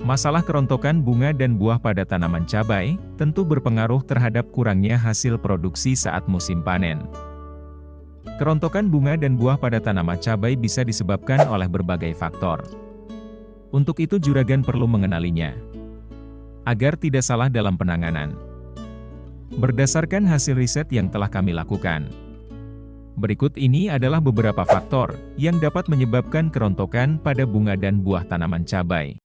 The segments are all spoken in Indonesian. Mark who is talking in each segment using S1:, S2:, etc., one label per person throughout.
S1: Masalah kerontokan bunga dan buah pada tanaman cabai, tentu berpengaruh terhadap kurangnya hasil produksi saat musim panen. Kerontokan bunga dan buah pada tanaman cabai bisa disebabkan oleh berbagai faktor. Untuk itu juragan perlu mengenalinya, agar tidak salah dalam penanganan. Berdasarkan hasil riset yang telah kami lakukan, berikut ini adalah beberapa faktor yang dapat menyebabkan kerontokan pada bunga dan buah tanaman cabai.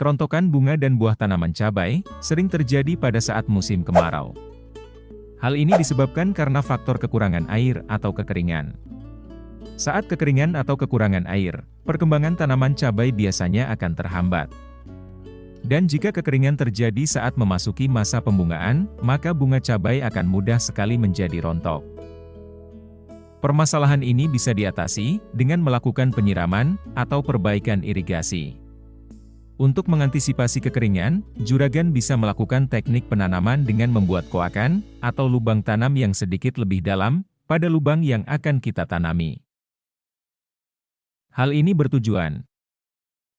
S1: Kerontokan bunga dan buah tanaman cabai sering terjadi pada saat musim kemarau. Hal ini disebabkan karena faktor kekurangan air atau kekeringan. Saat kekeringan atau kekurangan air, perkembangan tanaman cabai biasanya akan terhambat. Dan jika kekeringan terjadi saat memasuki masa pembungaan, maka bunga cabai akan mudah sekali menjadi rontok. Permasalahan ini bisa diatasi dengan melakukan penyiraman atau perbaikan irigasi. Untuk mengantisipasi kekeringan, juragan bisa melakukan teknik penanaman dengan membuat koakan atau lubang tanam yang sedikit lebih dalam pada lubang yang akan kita tanami. Hal ini bertujuan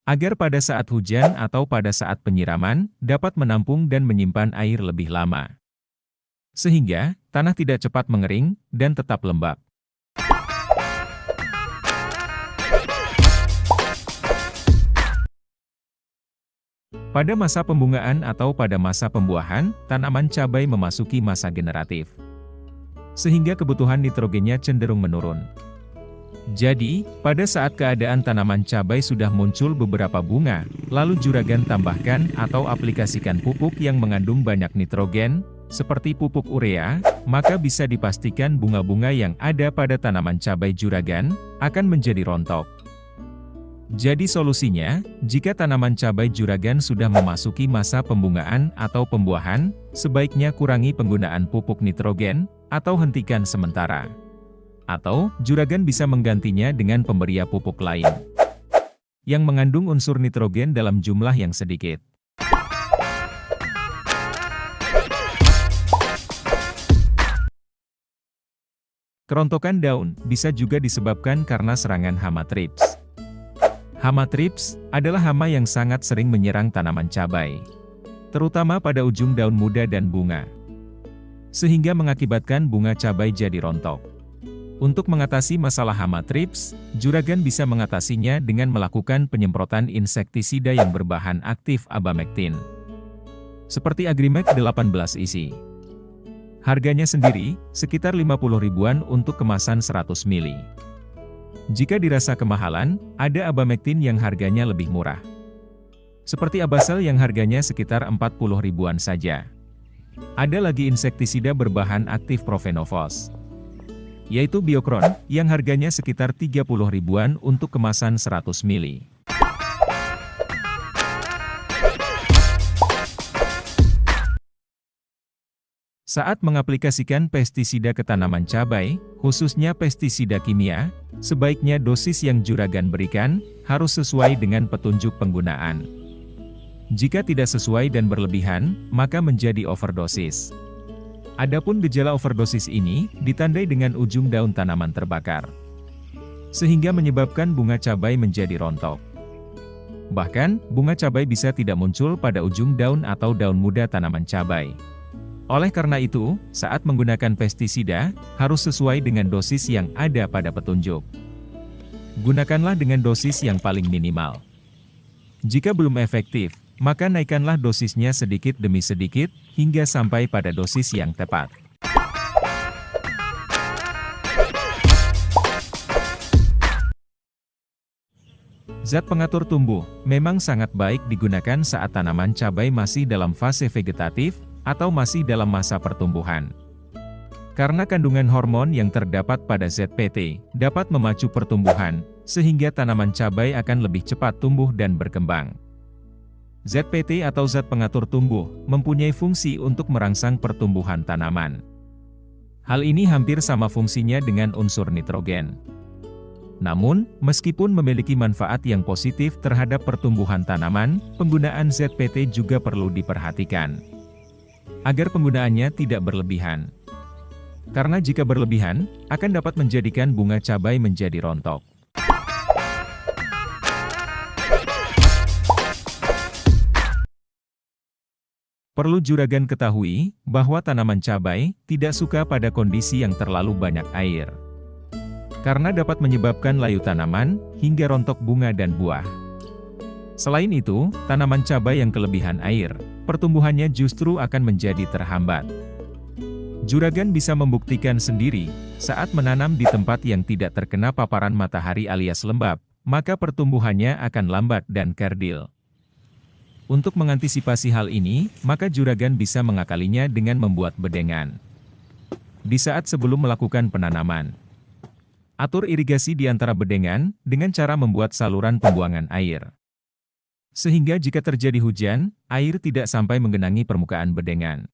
S1: agar pada saat hujan atau pada saat penyiraman, dapat menampung dan menyimpan air lebih lama. Sehingga, tanah tidak cepat mengering dan tetap lembab. Pada masa pembungaan atau pada masa pembuahan, tanaman cabai memasuki masa generatif. Sehingga kebutuhan nitrogennya cenderung menurun. Jadi, pada saat keadaan tanaman cabai sudah muncul beberapa bunga, lalu juragan tambahkan atau aplikasikan pupuk yang mengandung banyak nitrogen, seperti pupuk urea, maka bisa dipastikan bunga-bunga yang ada pada tanaman cabai juragan akan menjadi rontok. Jadi solusinya, jika tanaman cabai juragan sudah memasuki masa pembungaan atau pembuahan, sebaiknya kurangi penggunaan pupuk nitrogen, atau hentikan sementara. Atau, juragan bisa menggantinya dengan pemberian pupuk lain, yang mengandung unsur nitrogen dalam jumlah yang sedikit. Kerontokan daun bisa juga disebabkan karena serangan hama thrips. Hama thrips adalah hama yang sangat sering menyerang tanaman cabai, terutama pada ujung daun muda dan bunga, sehingga mengakibatkan bunga cabai jadi rontok. Untuk mengatasi masalah hama thrips, juragan bisa mengatasinya dengan melakukan penyemprotan insektisida yang berbahan aktif abamectin, seperti Agrimek 18 isi. Harganya sendiri, sekitar 50 ribuan untuk kemasan 100 ml. Jika dirasa kemahalan, ada abamectin yang harganya lebih murah. Seperti Abasel yang harganya sekitar 40 ribuan saja. Ada lagi insektisida berbahan aktif Profenofos, yaitu Biokron, yang harganya sekitar 30 ribuan untuk kemasan 100 ml. Saat mengaplikasikan pestisida ke tanaman cabai, khususnya pestisida kimia, sebaiknya dosis yang juragan berikan harus sesuai dengan petunjuk penggunaan. Jika tidak sesuai dan berlebihan, maka menjadi overdosis. Adapun gejala overdosis ini ditandai dengan ujung daun tanaman terbakar, sehingga menyebabkan bunga cabai menjadi rontok. Bahkan, bunga cabai bisa tidak muncul pada ujung daun atau daun muda tanaman cabai. Oleh karena itu, saat menggunakan pestisida, harus sesuai dengan dosis yang ada pada petunjuk. Gunakanlah dengan dosis yang paling minimal. Jika belum efektif, maka naikkanlah dosisnya sedikit demi sedikit, hingga sampai pada dosis yang tepat. Zat pengatur tumbuh memang sangat baik digunakan saat tanaman cabai masih dalam fase vegetatif, atau masih dalam masa pertumbuhan. Karena kandungan hormon yang terdapat pada ZPT dapat memacu pertumbuhan, sehingga tanaman cabai akan lebih cepat tumbuh dan berkembang. ZPT atau zat pengatur tumbuh mempunyai fungsi untuk merangsang pertumbuhan tanaman. Hal ini hampir sama fungsinya dengan unsur nitrogen. Namun, meskipun memiliki manfaat yang positif terhadap pertumbuhan tanaman, penggunaan ZPT juga perlu diperhatikan, agar penggunaannya tidak berlebihan. Karena jika berlebihan, akan dapat menjadikan bunga cabai menjadi rontok. Perlu juragan ketahui, bahwa tanaman cabai tidak suka pada kondisi yang terlalu banyak air. Karena dapat menyebabkan layu tanaman, hingga rontok bunga dan buah. Selain itu, tanaman cabai yang kelebihan air, pertumbuhannya justru akan menjadi terhambat. Juragan bisa membuktikan sendiri, saat menanam di tempat yang tidak terkena paparan matahari alias lembab, maka pertumbuhannya akan lambat dan kerdil. Untuk mengantisipasi hal ini, maka juragan bisa mengakalinya dengan membuat bedengan. Di saat sebelum melakukan penanaman, atur irigasi di antara bedengan dengan cara membuat saluran pembuangan air. Sehingga jika terjadi hujan, air tidak sampai menggenangi permukaan bedengan.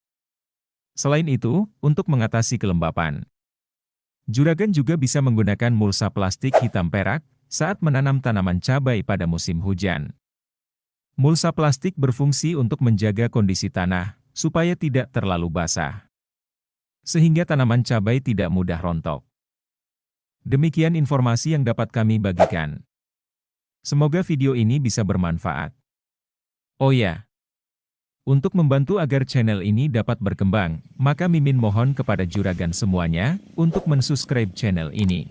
S1: Selain itu, untuk mengatasi kelembapan, juragan juga bisa menggunakan mulsa plastik hitam perak saat menanam tanaman cabai pada musim hujan. Mulsa plastik berfungsi untuk menjaga kondisi tanah, supaya tidak terlalu basah. Sehingga tanaman cabai tidak mudah rontok. Demikian informasi yang dapat kami bagikan. Semoga video ini bisa bermanfaat. Oh ya, untuk membantu agar channel ini dapat berkembang, maka Mimin mohon kepada juragan semuanya, untuk mensubscribe channel ini.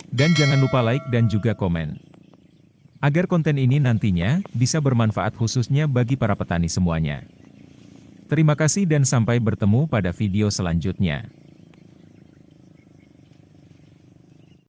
S1: Dan jangan lupa like dan juga komen. Agar konten ini nantinya bisa bermanfaat khususnya bagi para petani semuanya. Terima kasih dan sampai bertemu pada video selanjutnya.